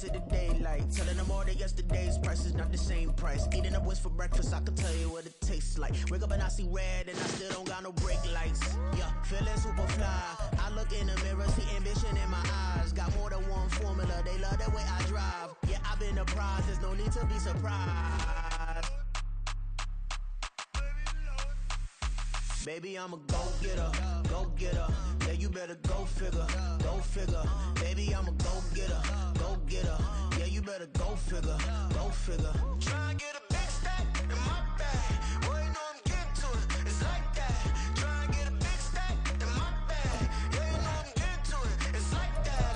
to the daylight. Telling them all that yesterday's price is not the same price. Eating up wings for breakfast, I can tell you what it tastes like. Wake up and I see red and I still don't got no brake lights. Yeah, feeling super fly. I look in the mirror, see ambition in my eyes. Got more than one formula, they love the way I drive. Yeah, I've been a prize, there's no need to be surprised. Baby, I'm a go-getter, go-getter. Yeah, you better go figure, go figure. Baby, I'm a go-getter, go-getter. Yeah, you better go figure, go figure. Try and get a big stack in my bag. Boy, you know I'm getting to it, it's like that. Try and get a big stack in my bag. Yeah, you know I'm getting to it, it's like that,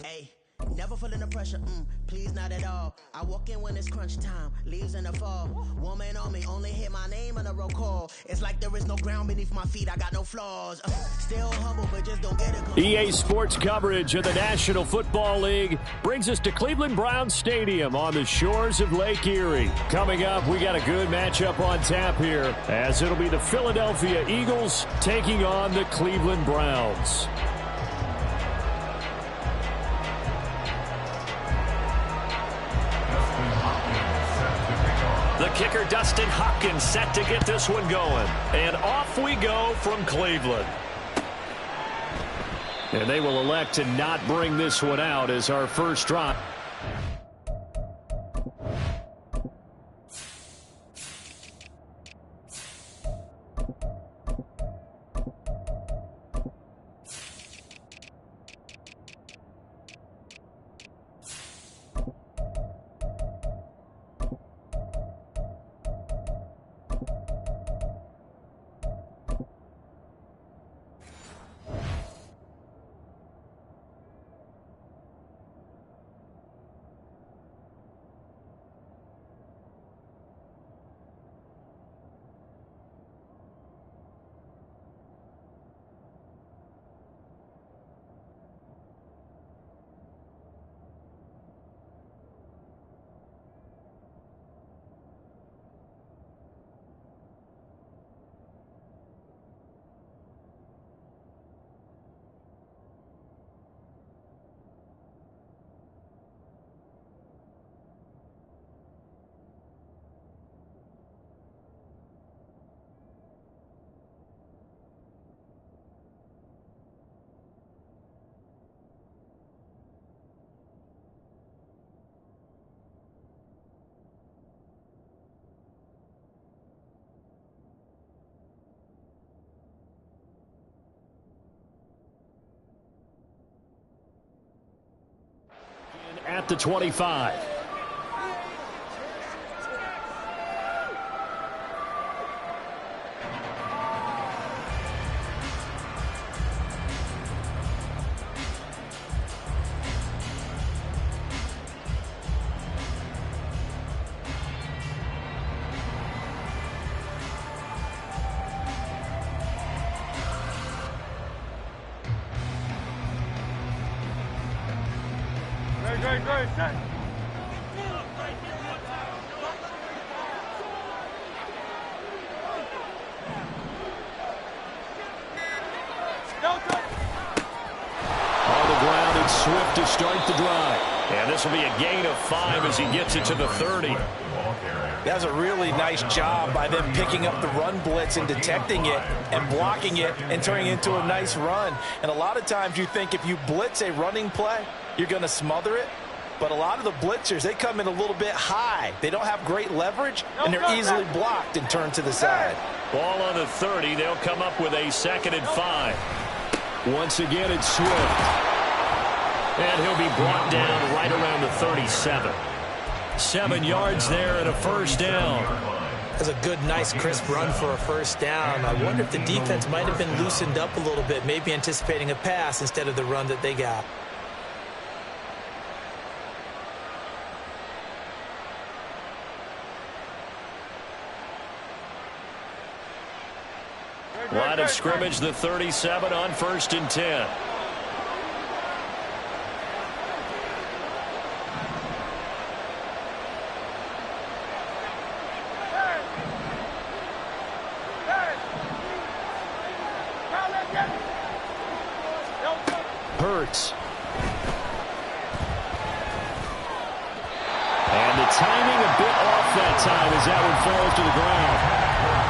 Hey, never feeling the pressure, please not at all. I walk in when it's crunch time, leaves in the fall. Woman on me, only hit my name on a roll call. It's like there is no ground beneath my feet, I got no flaws. Still humble, but just don't get it. EA Sports coverage of the National Football League brings us to Cleveland Browns Stadium on the shores of Lake Erie. Coming up, we got a good matchup on tap here, as it'll be the Philadelphia Eagles taking on the Cleveland Browns. The kicker, Dustin Hopkins, set to get this one going. And off we go from Cleveland. And they will elect to not bring this one out as our first drive. At the 25. Great, set. On the ground and Swift to start the drive. And this will be a gain of 5 as he gets it to the 30. That was a really nice job by them picking up the run blitz and detecting it and blocking it and turning it into a nice run. And a lot of times you think if you blitz a running play, you're going to smother it. But a lot of the blitzers, they come in a little bit high. They don't have great leverage, and they're easily blocked and turned to the side. Ball on the 30. They'll come up with a 2nd and 5. Once again, it's Swift. And he'll be brought down right around the 37. 7 yards there and a first down. That's a good, nice, crisp run for a first down. I wonder if the defense might have been loosened up a little bit, maybe anticipating a pass instead of the run that they got. Line of scrimmage, the 37 on 1st and 10. Hurts. And the timing a bit off that time as that one falls to the ground.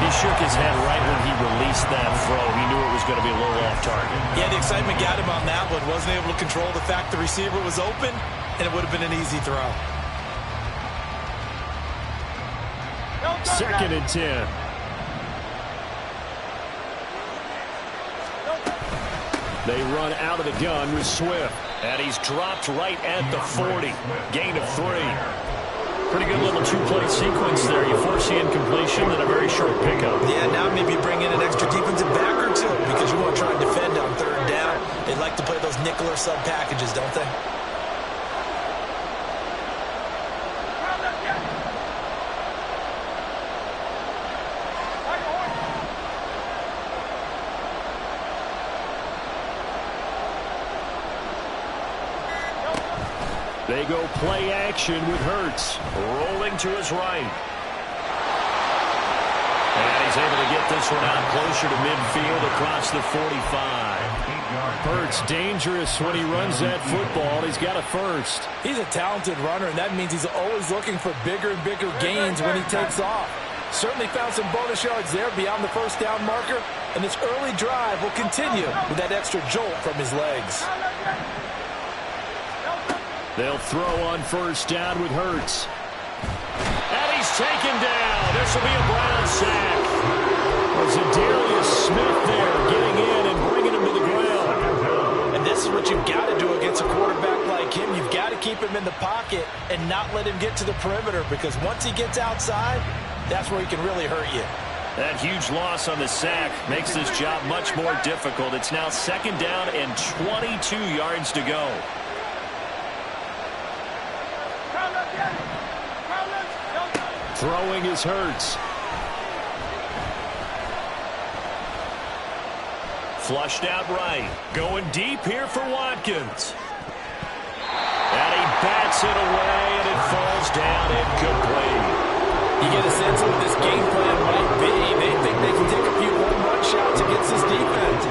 He shook his head right when he released that throw. He knew it was going to be a little off target. Yeah, the excitement got him on that one. Wasn't able to control the fact the receiver was open, and it would have been an easy throw. 2nd and 10. They run out of the gun with Swift. And he's dropped right at the 40. Gain of 3. Pretty good little two-play sequence there. You foresee incompletion and a very short pickup. Yeah, now maybe bring in an extra defensive back or two because you want to try and defend on 3rd down. They like to play those nickel or sub packages, don't they? They go play action with Hurts. Rolling to his right. And he's able to get this one out closer to midfield across the 45. Hurts dangerous when he runs that football. He's got a first. He's a talented runner, and that means he's always looking for bigger and bigger gains when he takes off. Certainly found some bonus yards there beyond the 1st down marker, and this early drive will continue with that extra jolt from his legs. They'll throw on 1st down with Hurts. And he's taken down. This will be a Brown sack. Was Adarius Smith there getting in and bringing him to the ground. And this is what you've got to do against a quarterback like him. You've got to keep him in the pocket and not let him get to the perimeter because once he gets outside, that's where he can really hurt you. That huge loss on the sack makes this job much more difficult. It's now 2nd down and 22 yards to go. Throwing is Hurts. Flushed out right. Going deep here for Watkins. And he bats it away, and it falls down incomplete. You get a sense of what this game plan might be. They think they can take a few one-run shots against this defense.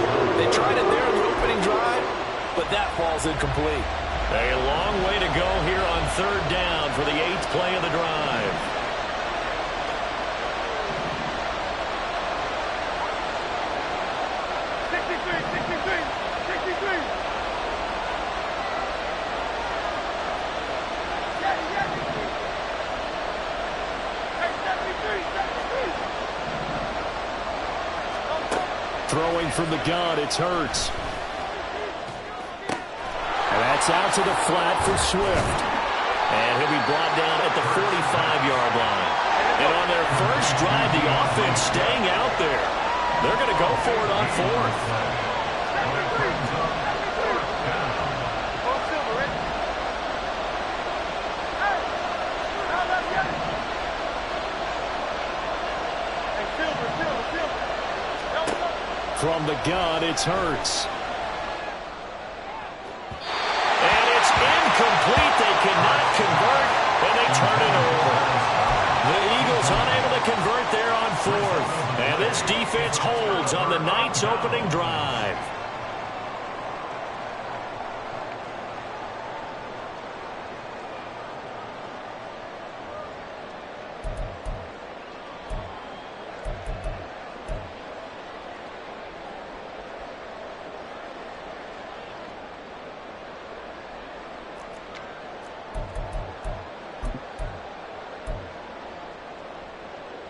They tried it there in the opening drive, but that falls incomplete. A long way to go here on 3rd down for the 8th play of the drive. Throwing from the gun, it's Hurts. And that's out to the flat for Swift. And he'll be brought down at the 45-yard line. And on their first drive, the offense staying out there. They're going to go for it on 4th. From the gun, it's Hurts. And it's incomplete. They cannot convert, and they turn it over. The Eagles unable to convert there on 4th. And this defense holds on the Knights' opening drive.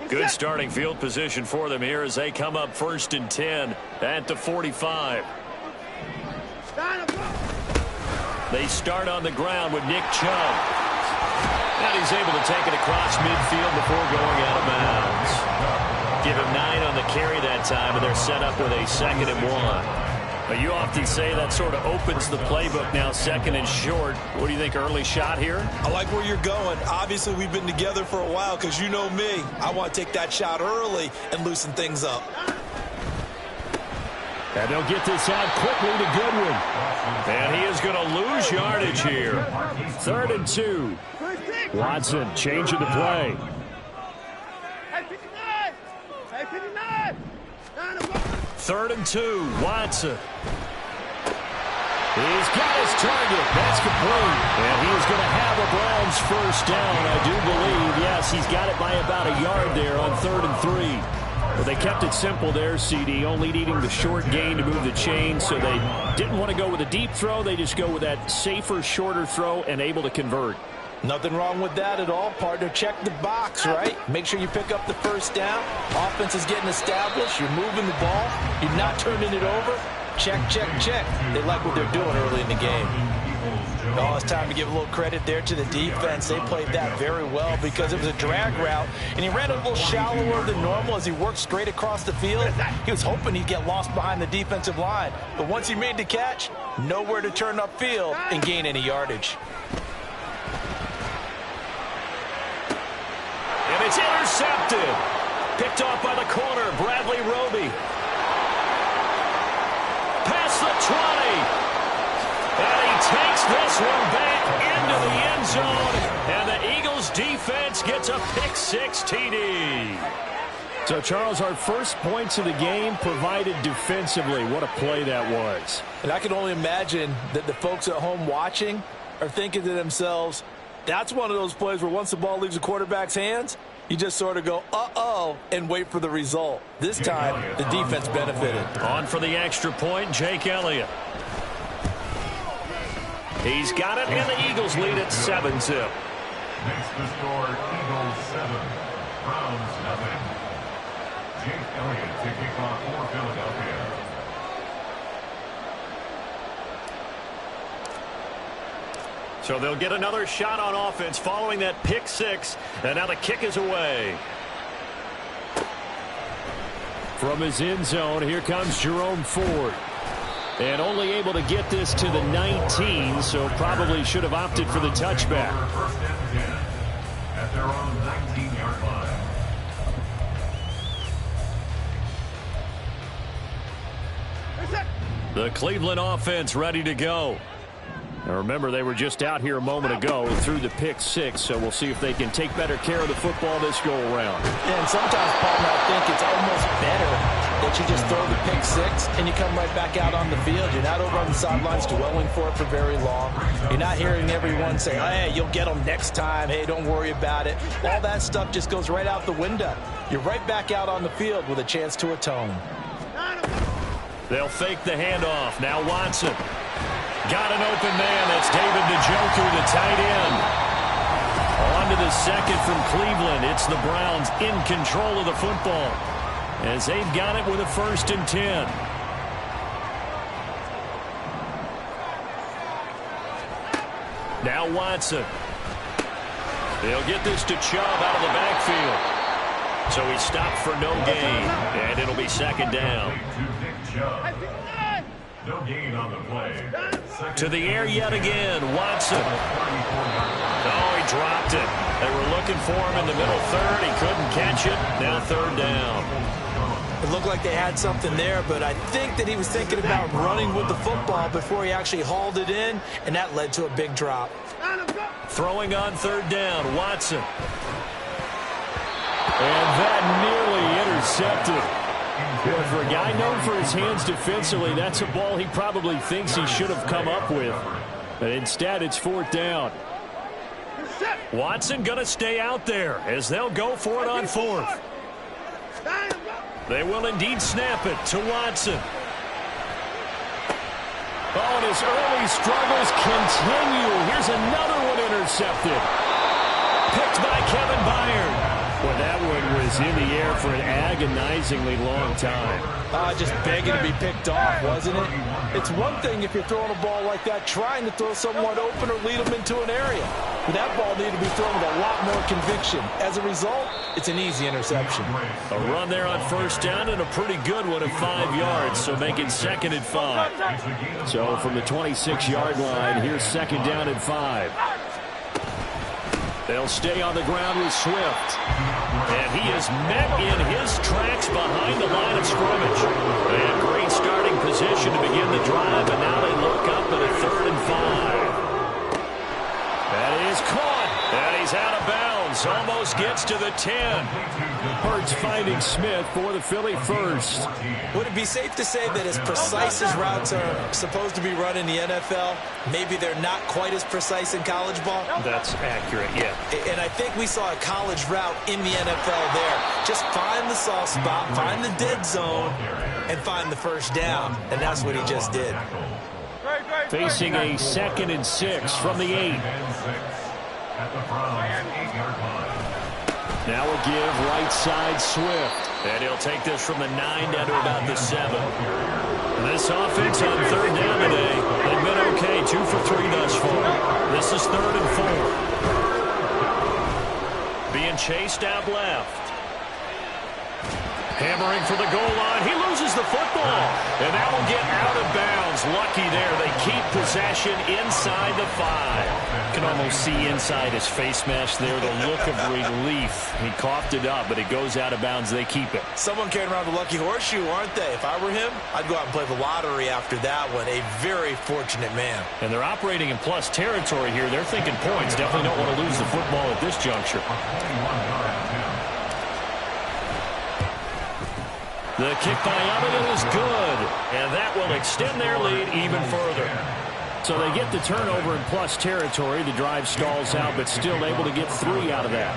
Good starting field position for them here as they come up 1st and 10 at the 45. They start on the ground with Nick Chubb. And he's able to take it across midfield before going out of bounds. Give him 9 on the carry that time, and they're set up with a 2nd and 1. But you often say that sort of opens the playbook now, 2nd and short. What do you think, early shot here? I like where you're going. Obviously, we've been together for a while because you know me. I want to take that shot early and loosen things up. And they'll get this out quickly to Goodwin. And he is going to lose yardage here. 3rd and 2. Watson changing the play. 3rd and 2. Watson. He's got his target. That's complete. And he is going to have a Browns first down, I do believe. Yes, he's got it by about a yard there on 3rd and 3. But they kept it simple there, CD, only needing the short gain to move the chain, so they didn't want to go with a deep throw. They just go with that safer, shorter throw and able to convert. Nothing wrong with that at all, partner. Check the box, right? Make sure you pick up the first down. Offense is getting established. You're moving the ball. You're not turning it over. Check, check, check. They like what they're doing early in the game. Oh, it's time to give a little credit there to the defense. They played that very well because it was a drag route, and he ran a little shallower than normal as he worked straight across the field. He was hoping he'd get lost behind the defensive line, but once he made the catch, nowhere to turn upfield and gain any yardage. And it's intercepted. Picked off by the corner, Bradley Roby. Past the 20. And he takes this one back into the end zone. And the Eagles defense gets a pick-6 TD. So, Charles, our first points of the game provided defensively. What a play that was. And I can only imagine that the folks at home watching are thinking to themselves, that's one of those plays where once the ball leaves the quarterback's hands, you just sort of go, uh-oh, and wait for the result. This time, the defense benefited. On for the extra point, Jake Elliott. He's got it, and the Eagles lead at 7-0. Makes the score Eagles 7, Browns 0. Jake Elliott to kick off for Philadelphia. So they'll get another shot on offense following that pick-6, and now the kick is away. From his end zone, here comes Jerome Ford. And only able to get this to the 19, so probably should have opted for the touchback. First and 10 at their own 19-yard line. The Cleveland offense ready to go. Now remember, they were just out here a moment ago through the pick-6, so we'll see if they can take better care of the football this go-around. And sometimes, partner, I think it's almost better that you just throw the pick-6 and you come right back out on the field. You're not over on the sidelines dwelling for it for very long. You're not hearing everyone say, hey, you'll get them next time. Hey, don't worry about it. All that stuff just goes right out the window. You're right back out on the field with a chance to atone. They'll fake the handoff. Now Watson. Got an open man. That's David Njoku, the tight end. On to the second from Cleveland. It's the Browns in control of the football as they've got it with a 1st and 10. Now Watson. They'll get this to Chubb out of the backfield. So he stopped for no gain, and it'll be 2nd down. No gain on the play. To the air yet again, Watson. Oh, he dropped it. They were looking for him in the middle 3rd. He couldn't catch it. Now 3rd down. It looked like they had something there, but I think that he was thinking about running with the football before he actually hauled it in, and that led to a big drop. Throwing on 3rd down, Watson. And that nearly intercepted. Boy, for a guy known for his hands defensively, that's a ball he probably thinks he should have come up with. But instead, it's 4th down. Watson going to stay out there as they'll go for it on 4th. They will indeed snap it to Watson. Oh, and his early struggles continue. Here's another one intercepted. Picked by Kevin Byard. Well, that one was in the air for an agonizingly long time. Just begging to be picked off, wasn't it? It's one thing if you're throwing a ball like that, trying to throw someone open or lead them into an area. But that ball needed to be thrown with a lot more conviction. As a result, it's an easy interception. A run there on 1st down and a pretty good one of 5 yards, so make it 2nd and 5. So from the 26-yard line, here's 2nd down and 5. They'll stay on the ground with Swift. And he is met in his tracks behind the line of scrimmage. And great starting position to begin the drive, and now they look up at a 3rd and 5. That is caught, and he's out of bounds. Hurts almost gets to the 10. Hurts finding Smith for the Philly first. Would it be safe to say that as precise as routes are supposed to be run in the NFL, maybe they're not quite as precise in college ball? That's accurate, yeah. And I think we saw a college route in the NFL there. Just find the soft spot, find the dead zone, and find the first down. And that's what he just did. Facing a 2nd and 6 from the 8. Now a give right side Swift. And he'll take this from the 9 down to about the 7. This offense on 3rd down today, they've been okay, 2 for 3 thus far. This is 3rd and 4. Being chased out left. Hammering for the goal line. He loses the football. And that will get out of bounds. Lucky there. They keep possession inside the 5. Can almost see inside his face mask there the look of relief. He coughed it up, but it goes out of bounds. They keep it. Someone carrying around the lucky horseshoe, aren't they? If I were him, I'd go out and play the lottery after that one. A very fortunate man. And they're operating in plus territory here. They're thinking points. Definitely don't want to lose the football at this juncture. The kick by Elliott is good, and that will extend their lead even further. So they get the turnover in plus territory. The drive stalls out, but still able to get 3 out of that.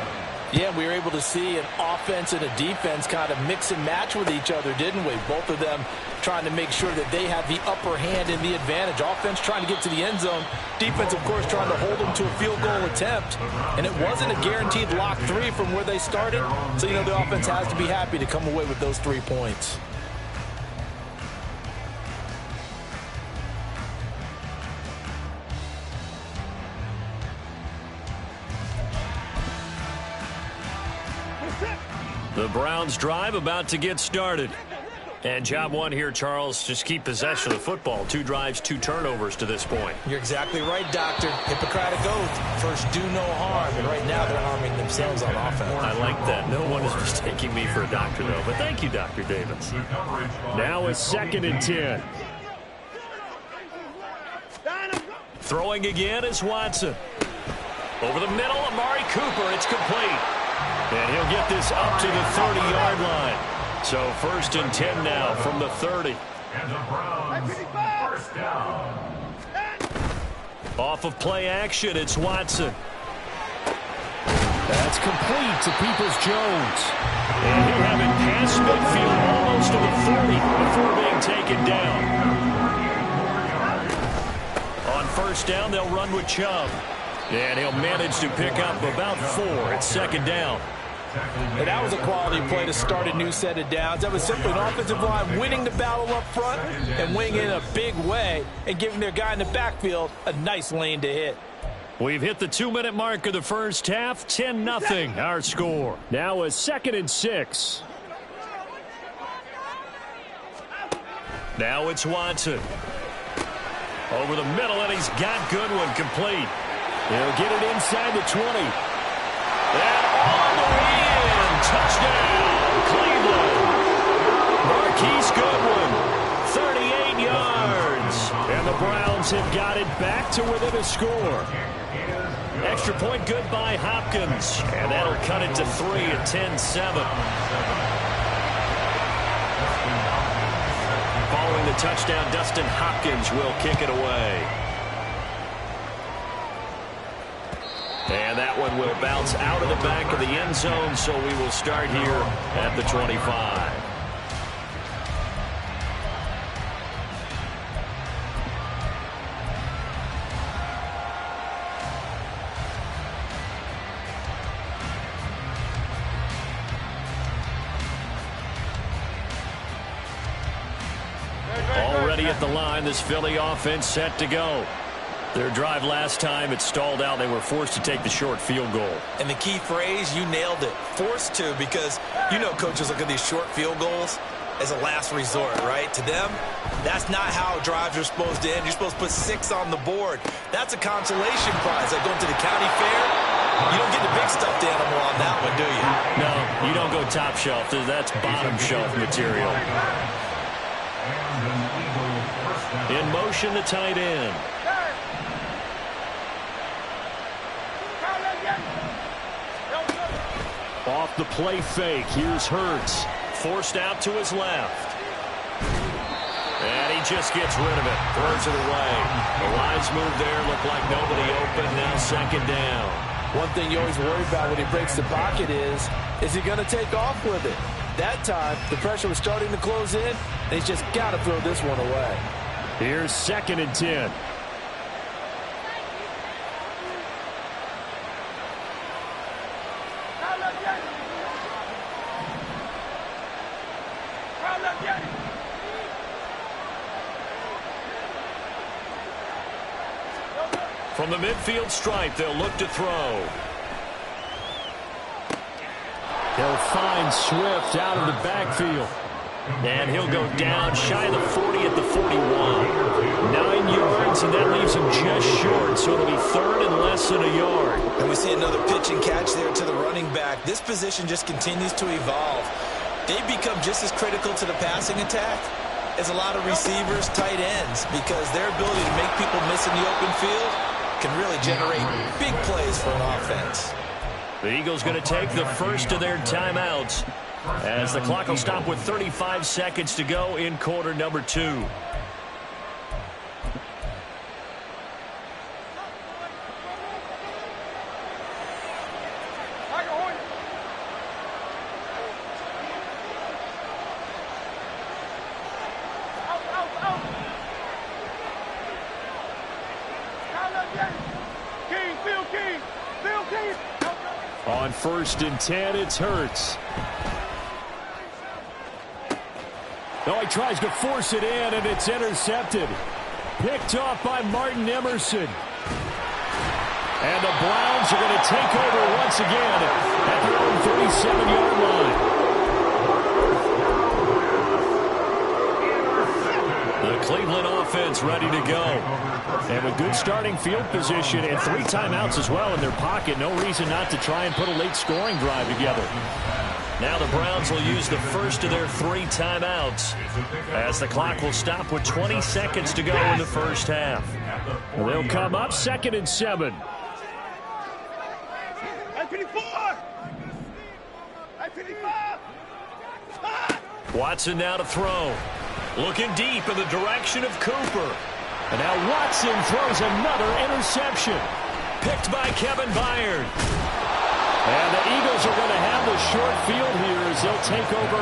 Yeah, we were able to see an offense and a defense kind of mix and match with each other, didn't we? Both of them trying to make sure that they have the upper hand and the advantage. Offense trying to get to the end zone. Defense, of course, trying to hold them to a field goal attempt. And it wasn't a guaranteed lock 3 from where they started. So, you know, the offense has to be happy to come away with those 3 points. The Browns drive about to get started. And job one here, Charles, just keep possession of the football. 2 drives, 2 turnovers to this point. You're exactly right, Doctor. Hippocratic oath. First, do no harm. And right now, they're harming themselves on offense. I like that. No one is mistaking me for a doctor, though. But thank you, Dr. Davis. Now a 2nd and 10. Throwing again is Watson. Over the middle, Amari Cooper. It's complete. And he'll get this up to the 30-yard line. So 1st and 10 now from the 30. And the Browns, first down. Off of play action, it's Watson. That's complete to Peoples-Jones. And he'll have it past midfield almost to the 30 before being taken down. On 1st down, they'll run with Chubb. And he'll manage to pick up about 4. It's 2nd down. And that was a quality play to start a new set of downs. That was simply an offensive line winning the battle up front and winning in a big way and giving their guy in the backfield a nice lane to hit. We've hit the 2-minute mark of the first half. 10-0 our score. Now a 2nd and 6. Now it's Watson. Over the middle, and he's got Goodwin complete. He'll get it inside the 20. And all the way in. Touchdown, Cleveland. Marquise Goodwin, 38 yards. And the Browns have got it back to within a score. Extra point good by Hopkins. And that'll cut it to 3 at 10-7. Following the touchdown, Dustin Hopkins will kick it away. And that one will bounce out of the back of the end zone, so we will start here at the 25. Already at the line, this Philly offense set to go. Their drive last time, it stalled out. They were forced to take the short field goal. And the key phrase, you nailed it. Forced to, because you know coaches look at these short field goals as a last resort, right? To them, that's not how drives are supposed to end. You're supposed to put 6 on the board. That's a consolation prize. Like going to the county fair, you don't get the big stuffed animal on that one, do you? No, you don't go top shelf. That's bottom shelf material. In motion, the tight end. Off the play fake, here's Hurts. Forced out to his left. And he just gets rid of it. Throws it away. The lines move there. Looked like nobody open. Now second down. One thing you always worry about when he breaks the pocket is he going to take off with it? That time, the pressure was starting to close in, and he's just got to throw this one away. Here's 2nd and 10. From the midfield stripe, they'll look to throw. He'll find Swift out of the backfield. And he'll go down shy of the 40 at the 41. 9 yards, and that leaves him just short, so it'll be 3rd and less than a yard. And we see another pitch and catch there to the running back. This position just continues to evolve. They become just as critical to the passing attack as a lot of receivers, tight ends, because their ability to make people miss in the open field can really generate big plays for an offense. The Eagles going to take the first of their timeouts as the clock will stop with 35 seconds to go in quarter number 2. On 1st and 10, it's Hurts. No, he tries to force it in, and it's intercepted. Picked off by Martin Emerson. And the Browns are going to take over once again at their own 37-yard line. The Cleveland offense ready to go. And with good starting field position and 3 timeouts as well in their pocket, no reason not to try and put a late scoring drive together. Now the Browns will use the first of their 3 timeouts as the clock will stop with 20 seconds to go in the first half. They'll come up 2nd and 7. Watson now to throw. Looking deep in the direction of Cooper. And now Watson throws another interception. Picked by Kevin Byard. And the Eagles are going to have the short field here as they'll take over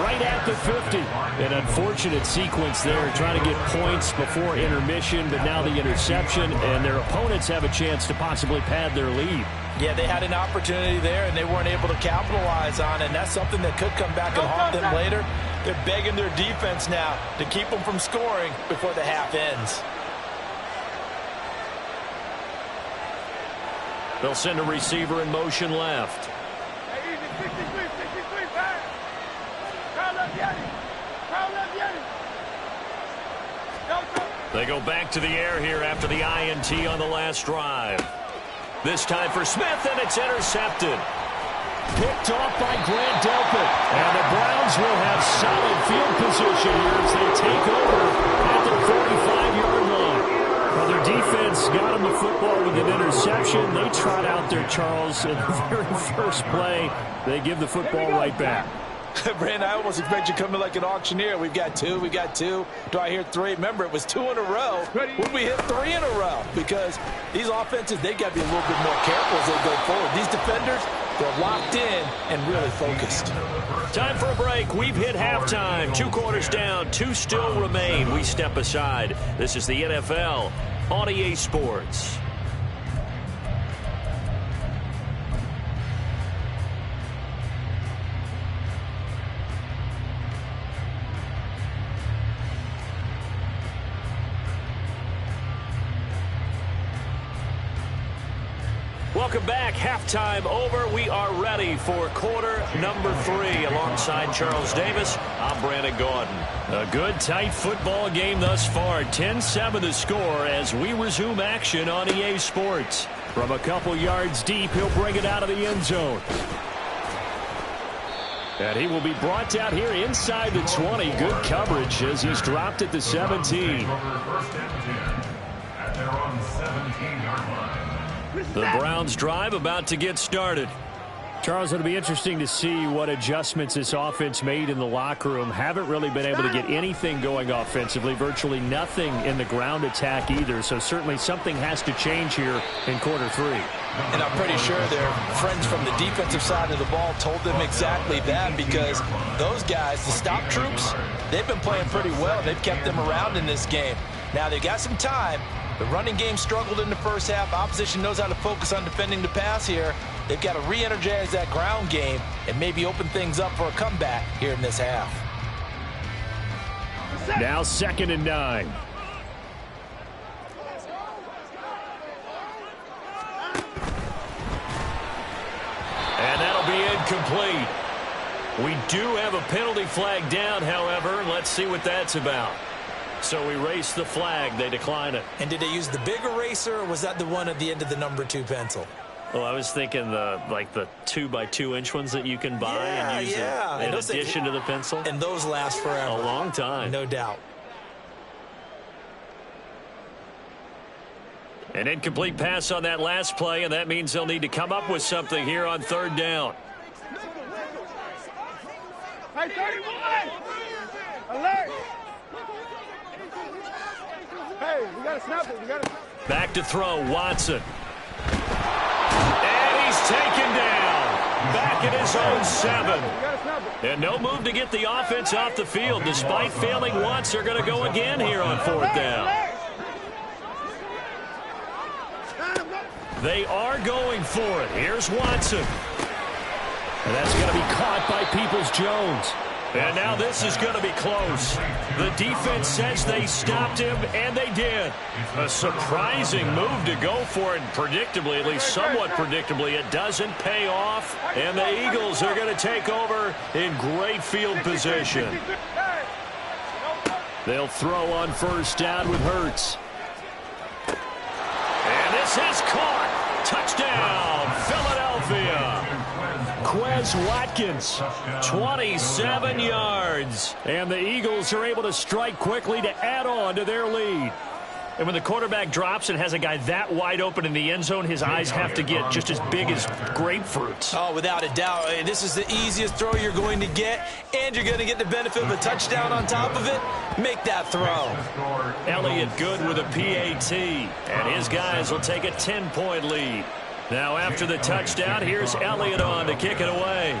right at the 50. An unfortunate sequence there, trying to get points before intermission, but now the interception, and their opponents have a chance to possibly pad their lead. Yeah, they had an opportunity there, and they weren't able to capitalize on it, and that's something that could come back and haunt them later. They're begging their defense now to keep them from scoring before the half ends. They'll send a receiver in motion left. They go back to the air here after the INT on the last drive. This time for Smith, and it's intercepted. Picked off by Grant Delpit. And the Browns will have solid field position here as they take over at the 45-yard line. Well, their defense got them the football with an interception. They trot out there, Charles, in the very first play. They give the football right back. Brandon, I almost expect you to come in like an auctioneer. We've got 2, we got 2. Do I hear 3? Remember, it was 2 in a row. Would we hit 3 in a row? Because these offenses, they got to be a little bit more careful as they go forward. These defenders, they're locked in and really focused. Time for a break. We've hit halftime. 2 quarters down, 2 still remain. We step aside. This is the NFL on EA Sports. Welcome back. Halftime over. We are ready for quarter number 3. Alongside Charles Davis, I'm Brandon Gordon. A good, tight football game thus far. 10-7 the score as we resume action on EA Sports. From a couple yards deep, he'll bring it out of the end zone. And he will be brought down here inside the 20. Good coverage as he's dropped at the 17. At their own 17-yard line. The Browns drive about to get started. Charles, it'll be interesting to see what adjustments this offense made in the locker room. Haven't really been able to get anything going offensively, virtually nothing in the ground attack either. So certainly something has to change here in quarter 3. And I'm pretty sure their friends from the defensive side of the ball told them exactly that, because those guys, the stop troops, they've been playing pretty well. They've kept them around in this game. Now they've got some time. The running game struggled in the first half. Opposition knows how to focus on defending the pass here. They've got to re-energize that ground game and maybe open things up for a comeback here in this half. Now 2nd and 9. And that'll be incomplete. We do have a penalty flag down, however. Let's see what that's about. So we race the flag. They decline it. And did they use the big eraser, or was that the one at the end of the number 2 pencil? Well, I was thinking the 2x2-inch ones that you can buy and use in addition to the pencil. And those last forever. A long time. No doubt. An incomplete pass on that last play, and that means they'll need to come up with something here on 3rd down. Hey, 31! Alert! Hey, we got to snap it. Back to throw, Watson. And he's taken down. Back at his own 7. And no move to get the offense off the field. Despite failing once, they're going to go again here on 4th down. They are going for it. Here's Watson. And that's going to be caught by Peoples-Jones. And now this is going to be close. The defense says they stopped him, and they did. A surprising move to go for it, and predictably, at least somewhat predictably, it doesn't pay off. And the Eagles are going to take over in great field position. They'll throw on 1st down with Hurts. And this is caught. Touchdown, Philadelphia. Quez Watkins, 27 yards. And the Eagles are able to strike quickly to add on to their lead. And when the quarterback drops and has a guy that wide open in the end zone, his eyes have to get just as big as grapefruits. Oh, without a doubt. This is the easiest throw you're going to get, and you're going to get the benefit of a touchdown on top of it. Make that throw. Elliott good with a PAT, and his guys will take a 10-point lead. Now after the touchdown, here's Elliott on to kick it away.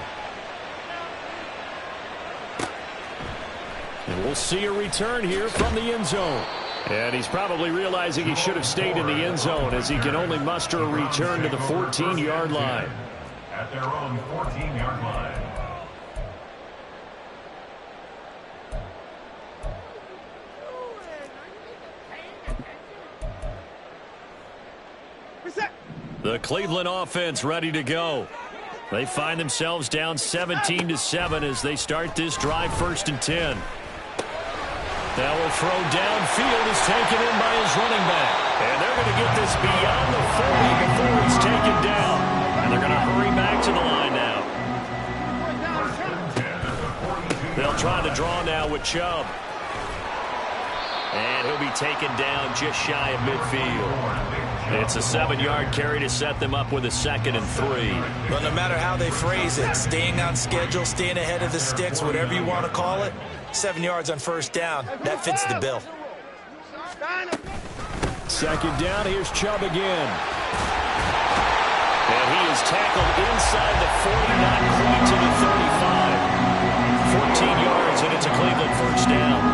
And we'll see a return here from the end zone. And he's probably realizing he should have stayed in the end zone, as he can only muster a return to the 14-yard line. At their own 14-yard line. The Cleveland offense ready to go. They find themselves down 17-7 as they start this drive, 1st and 10. Now will throw downfield is taken in by his running back. And they're going to get this beyond the 40 before it's taken down. And they're going to hurry back to the line now. They'll try to draw now with Chubb. And he'll be taken down just shy of midfield. It's a 7-yard carry to set them up with a 2nd and 3. Well, no matter how they phrase it, staying on schedule, staying ahead of the sticks, whatever you want to call it, 7 yards on 1st down, that fits the bill. 2nd down, here's Chubb again. And he is tackled inside the 40, not quite to the 35. 14 yards, and it's a Cleveland 1st down.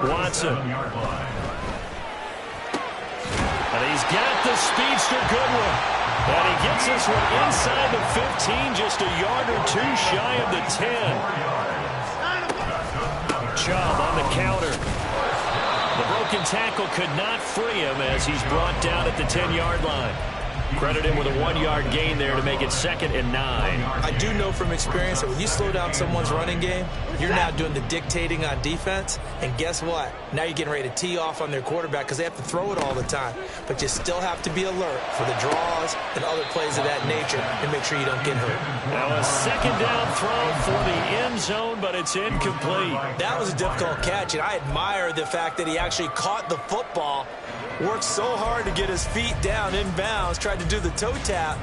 Watson. And he's got the speedster Goodwin. And he gets this one inside the 15, just a yard or 2 shy of the 10. Chubb on the counter. The broken tackle could not free him as he's brought down at the 10-yard line. Credit him with a 1-yard gain there to make it 2nd and 9. I do know from experience that when you slow down someone's running game, you're now doing the dictating on defense. And guess what? Now you're getting ready to tee off on their quarterback because they have to throw it all the time. But you still have to be alert for the draws and other plays of that nature and make sure you don't get hurt. Now a 2nd down throw for the end zone, but it's incomplete. That was a difficult catch, and I admire the fact that he actually caught the football worked so hard to get his feet down inbounds, tried to do the toe tap.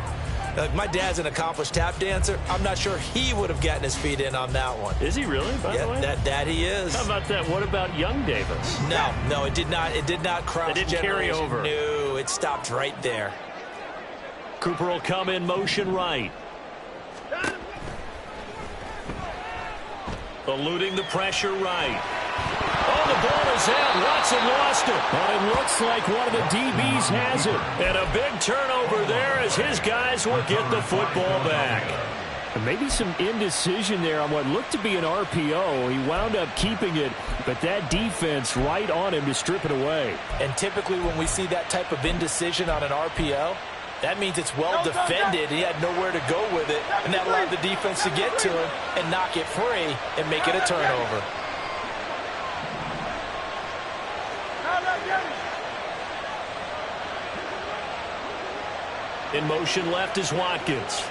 My dad's an accomplished tap dancer. I'm not sure he would have gotten his feet in on that one. Is he really, by the way? That he is. How about that? What about young Davis? No, it did not. It did not cross. It didn't carry over. No, it stopped right there. Cooper will come in motion right. Eluding the pressure right. Oh, the ball is out. Watson lost it. But it looks like one of the DBs has it. And a big turnover there as his guys will get the football back. And maybe some indecision there on what looked to be an RPO. He wound up keeping it, but that defense right on him to strip it away. And typically when we see that type of indecision on an RPO, that means it's well defended. He had nowhere to go with it, and that allowed the defense to get to him and knock it free and make it a turnover. In motion left is Watkins.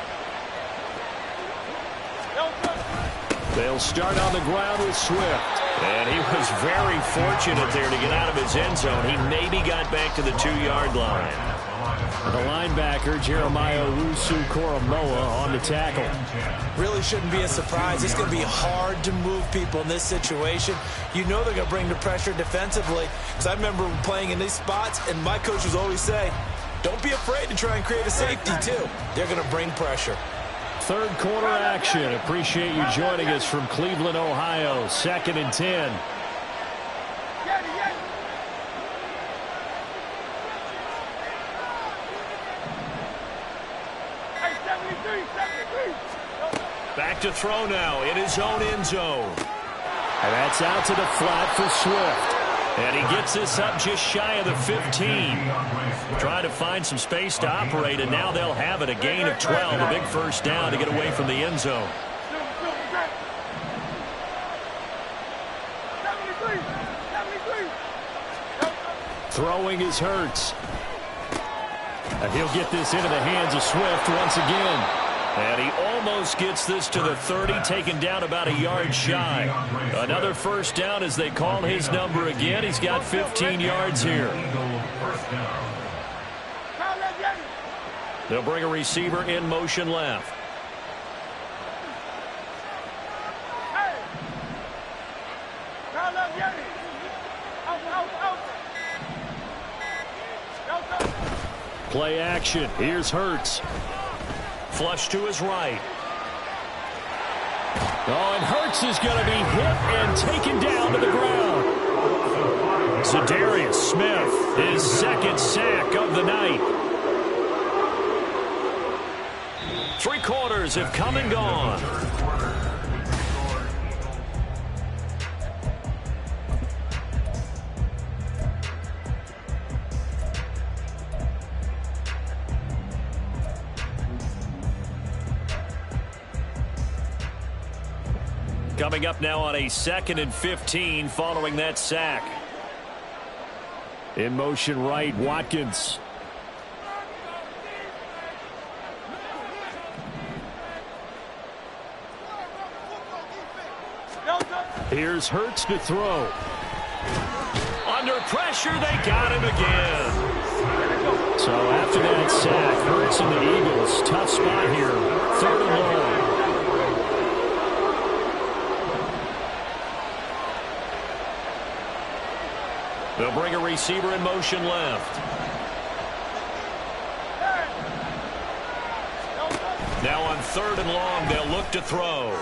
They'll start on the ground with Swift. And he was very fortunate there to get out of his end zone. He maybe got back to the 2-yard line. The linebacker, Jeremiah Owusu-Koramoah, on the tackle. Really shouldn't be a surprise. It's going to be hard to move people in this situation. You know they're going to bring the pressure defensively. Because I remember playing in these spots, and my coaches always say, don't be afraid to try and create a safety, too. They're going to bring pressure. Third quarter action. Appreciate you joining us from Cleveland, Ohio. 2nd and 10. Back to throw now in his own end zone. And that's out to the flat for Swift. And he gets this up just shy of the 15. Trying to find some space to operate, and now they'll have it. A gain of 12, a big first down to get away from the end zone. Throwing is Hurts. And he'll get this into the hands of Swift once again. And he almost gets this to the 30, taken down about a yard shy. Another first down as they call his number again. He's got 15 yards here. They'll bring a receiver in motion left. Play action. Here's Hurts. Flush to his right. Oh, and Hurts is going to be hit and taken down to the ground. Zadarius Smith, his second sack of the night. 3 quarters have come and gone. Coming up now on a 2nd and 15 following that sack. In motion right, Watkins. Here's Hurts to throw. Under pressure, they got him again. So after that sack, Hurts and the Eagles, tough spot here. 3rd and long. They'll bring a receiver in motion left. Now on 3rd and long, they'll look to throw.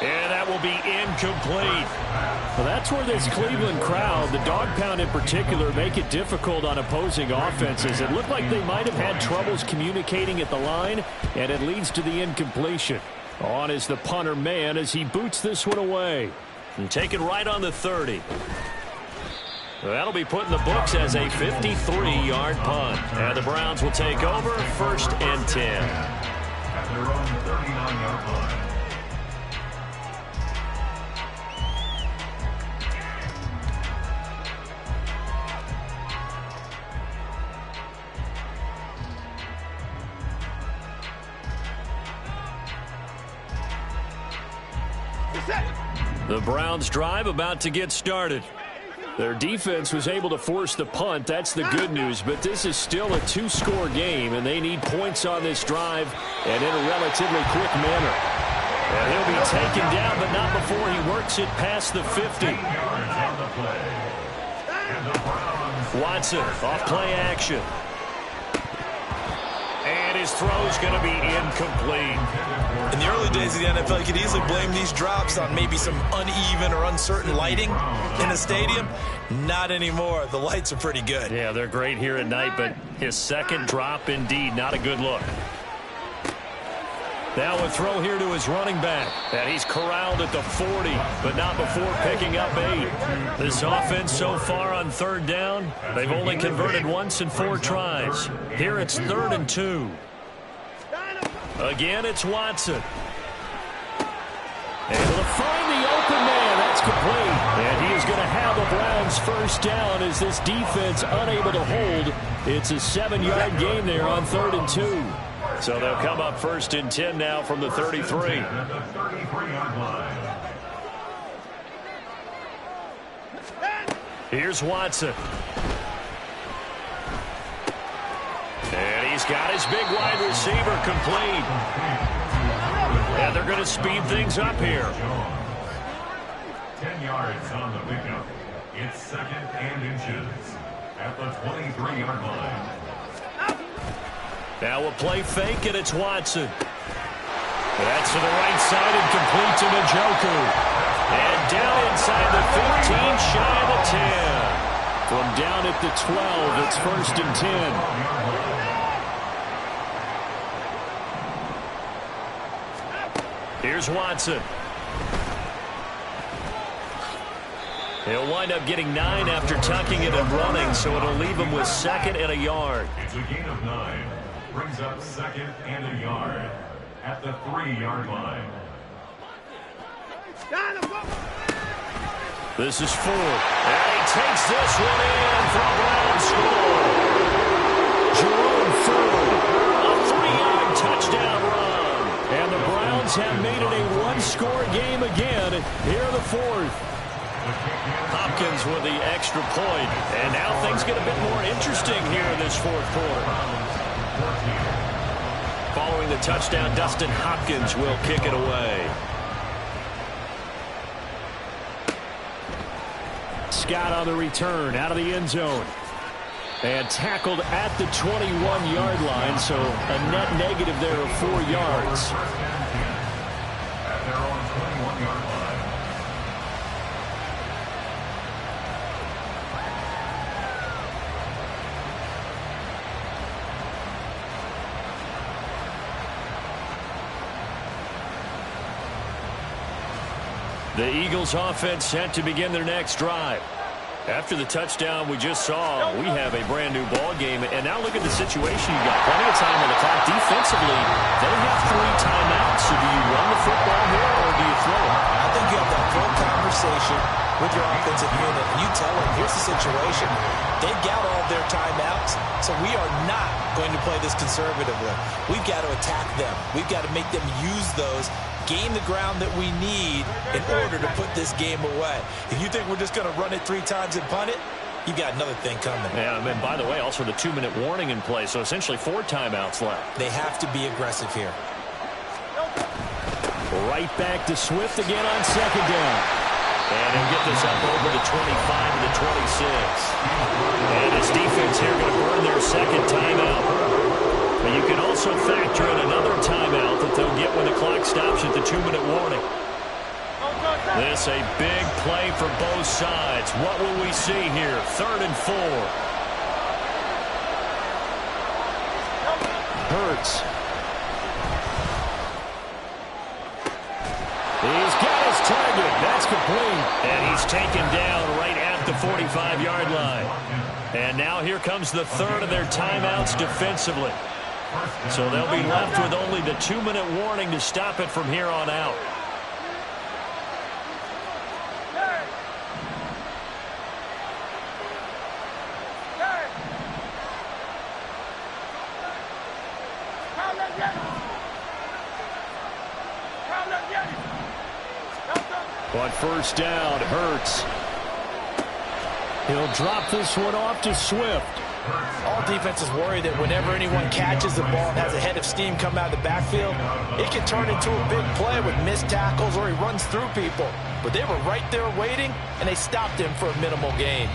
And that will be incomplete. Well, that's where this Cleveland crowd, the dog pound in particular, make it difficult on opposing offenses. It looked like they might have had troubles communicating at the line, and it leads to the incompletion. On is the punter man as he boots this one away. And taken right on the 30. That'll be put in the books as a 53-yard punt. And the Browns will take over 1st and 10. At their own 39-yard line. The Browns drive about to get started. Their defense was able to force the punt. That's the good news. But this is still a two-score game, and they need points on this drive and in a relatively quick manner. And he'll be taken down, but not before he works it past the 50. Watson off play action. And his throw's going to be incomplete. In the early days of the NFL, you could easily blame these drops on maybe some uneven or uncertain lighting in a stadium. Not anymore. The lights are pretty good. Yeah, they're great here at night, but his second drop, indeed, not a good look. Now a throw here to his running back. And he's corralled at the 40, but not before picking up 8. This offense so far on third down, they've only converted once in 4 tries. Here it's 3rd and 2. Again, it's Watson. Able to find the open man. That's complete. And he is going to have the Browns first down as this defense unable to hold. It's a 7-yard gain there on 3rd and 2. So they'll come up 1st and 10 now from the 33. Here's Watson. And he's got his big wide receiver complete. And they're going to speed things up here. 10 yards on the pickup. It's 2nd and inches at the 23-yard line. Now a play fake, and it's Watson. That's to the right side and complete to Njoku. And down inside the 15, shy of the 10. From down at the 12, it's 1st and 10. Here's Watson. He'll wind up getting 9 after tucking it and running, so it'll leave him with 2nd and a yard. It's a gain of 9. Brings up 2nd and a yard at the 3-yard line. This is 4. And he takes this one in for a Brown score. Jerome Ford, a 3-yard touchdown run. And the Browns have made it a 1-score game again. Here the 4th. Hopkins with the extra point. And now things get a bit more interesting here in this 4th quarter. Following the touchdown, Dustin Hopkins will kick it away. Scott on the return out of the end zone. And tackled at the 21-yard line, so a net negative there of 4 yards. At their own 21-yard line. The Eagles offense set to begin their next drive. After the touchdown we just saw, we have a brand new ball game. And now look at the situation. You've got plenty of time on the clock. Defensively, they have 3 timeouts. So do you run the football here or do you throw it? I think you have that full conversation with your offensive unit, and you tell them, here's the situation. They've got all of their timeouts, so we are not going to play this conservatively. We've got to attack them. We've got to make them use those, gain the ground that we need in order to put this game away. If you think we're just going to run it 3 times and punt it, you've got another thing coming. Yeah, and by the way, also the 2-minute warning in play, so essentially 4 timeouts left. They have to be aggressive here. Right back to Swift again on 2nd down. And he'll get this up over the 25 to the 26. And his defense here going to burn their 2nd timeout. But you can also factor in another timeout that they'll get when the clock stops at the 2-minute warning. This a big play for both sides. What will we see here? 3rd and 4. Hurts. He's got his target. That's complete. And he's taken down right at the 45-yard line. And now here comes the 3rd of their timeouts defensively. So they'll be left with only the 2-minute warning to stop it from here on out. On 1st down, Hurts. He'll drop this one off to Swift. All defenses worry that whenever anyone catches the ball and has a head of steam come out of the backfield, it can turn into a big play with missed tackles or he runs through people. But they were right there waiting, and they stopped him for a minimal gain.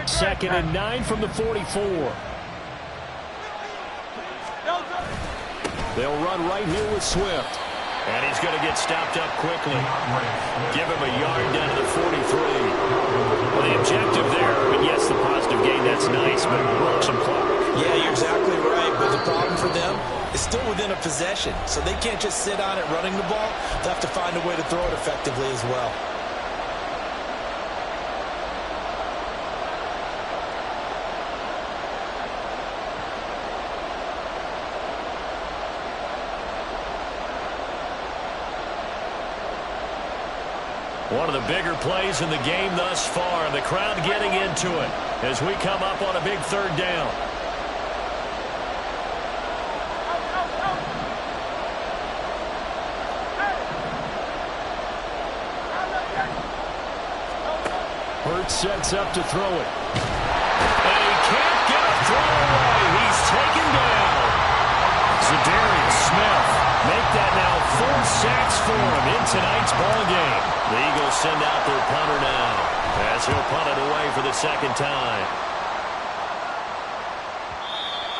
Second and 9 from the 44. They'll run right here with Swift. And he's going to get stopped up quickly. Give him a yard down to the 43. Well, the objective there, but yes, the positive gain, that's nice, but broke some clock. Yeah, you're exactly right, but the problem for them is still within a possession, so they can't just sit on it running the ball. They'll have to find a way to throw it effectively as well. One of the bigger plays in the game thus far. The crowd getting into it as we come up on a big third down. Hurts sets up to throw it. And he can't get a throw away. He's taken down. Zadarius Smith make that now 4 sacks for him in tonight's ball game. The Eagles send out their punter now as he'll punt it away for the second time.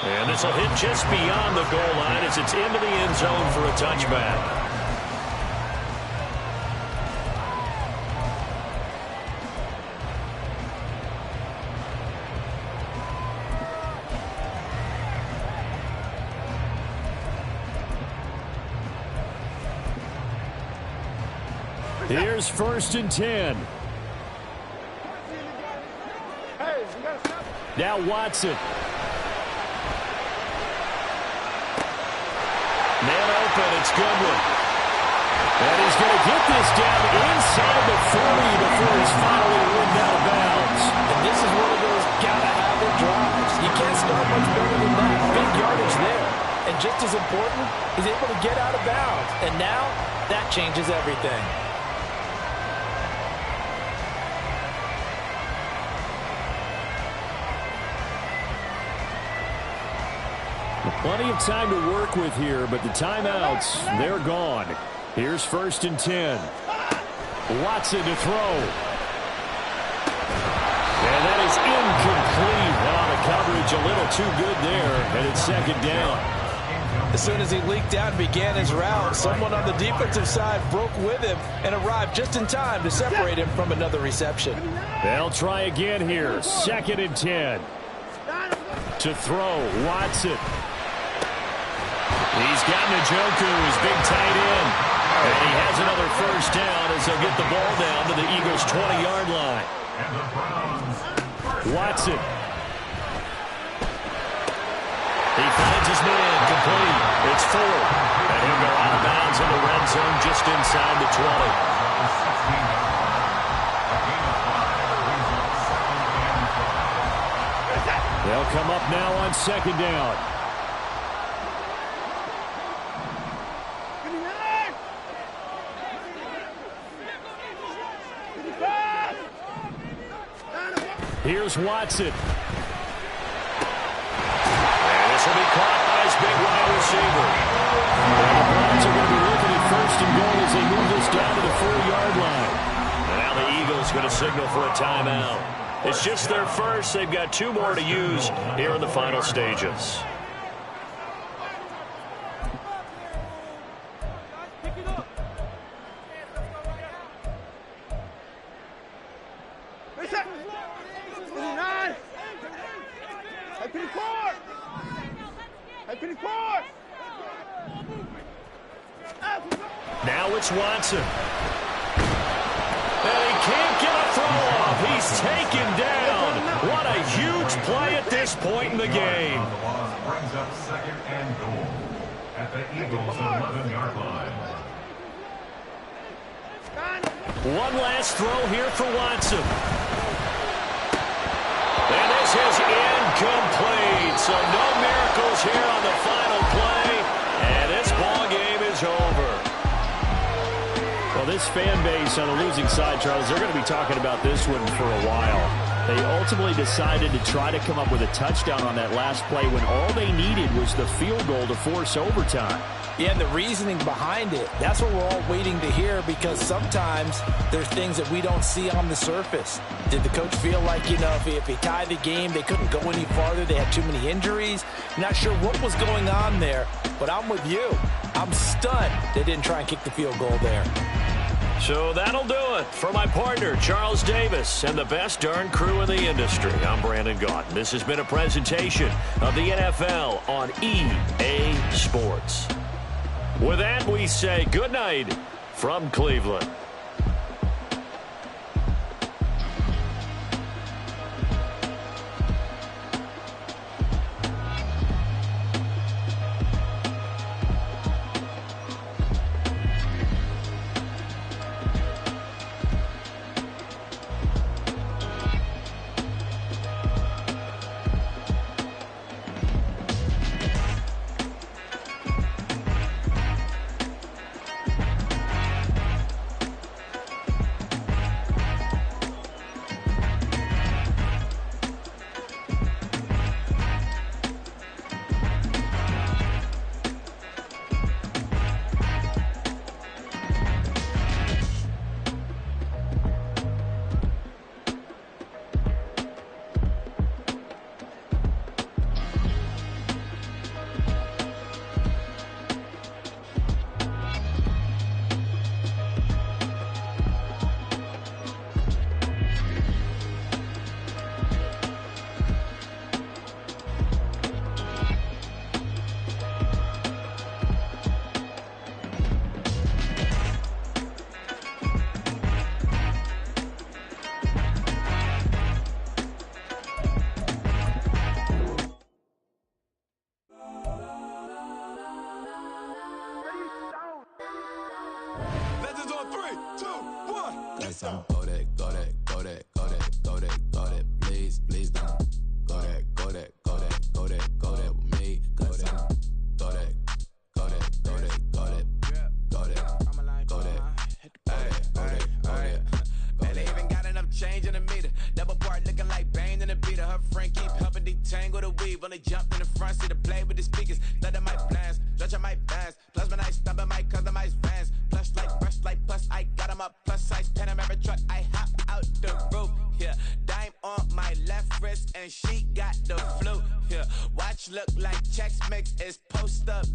And this will hit just beyond the goal line as it's into the end zone for a touchback. Here's 1st and 10. Now Watson. Man open, it's Goodwin. And he's going to get this down inside the 40 before he's finally ripped out of bounds. And this is one of those gotta-have-it drives. You can't start much better than that. Big yardage there. And just as important, he's able to get out of bounds. And now, that changes everything. Plenty of time to work with here, but the timeouts, they're gone. Here's 1st and 10. Watson to throw. And that is incomplete. Now the coverage a little too good there, and it's 2nd down. As soon as he leaked out and began his route, someone on the defensive side broke with him and arrived just in time to separate him from another reception. They'll try again here. 2nd and 10. To throw, Watson. He's got Njoku, his big tight end. And he has another 1st down as they'll get the ball down to the Eagles' 20-yard line. Watson. He finds his man, complete. It's 4. And he'll go out of bounds in the red zone just inside the 20. They'll come up now on 2nd down. Here's Watson. And this will be caught by his big wide receiver. And the Browns are going to be looking at 1st and goal as they move this down to the 4-yard line. And now the Eagles going to signal for a timeout. It's just their first. They've got 2 more to use here in the final stages. Now it's Watson. And he can't get a throw off. He's taken down. What a huge play at this point in the game. The loss brings up 2nd and goal at the Eagles' 11-yard line. One last throw here for Watson. And this is incomplete. So no miracles here on the final play. And this ball game is over. Well, this fan base on the losing side, Charles, they're going to be talking about this one for a while. They ultimately decided to try to come up with a touchdown on that last play when all they needed was the field goal to force overtime. Yeah, and the reasoning behind it, that's what we're all waiting to hear, because sometimes there's things that we don't see on the surface. Did the coach feel like, if he tied the game, they couldn't go any farther, they had too many injuries? Not sure what was going on there, but I'm with you. I'm stunned they didn't try and kick the field goal there. So that'll do it for my partner, Charles Davis, and the best darn crew in the industry. I'm Brandon Gaudin. This has been a presentation of the NFL on EA Sports. With that, we say good night from Cleveland. Go that, go that, go that, go that, go that, go that, please, please don't. Go that, go that, go that, go that, go that with me. Go that, go that, go that, go that, go that, go that, go that. Man, they even got enough change in the meter. Double part looking like Bane in the beater. Her friend keep helping detangle the weave. Only jumped in the front seat to play with the speakers. Let my plans, stretch my bands. Plus when I stumble, my customized vans. Plush like brush like plus I got them up. Plus size Panamera truck, I hop out the roof. Yeah, dime on my left wrist and she got the flu. Yeah, watch look like Chex Mix is post up.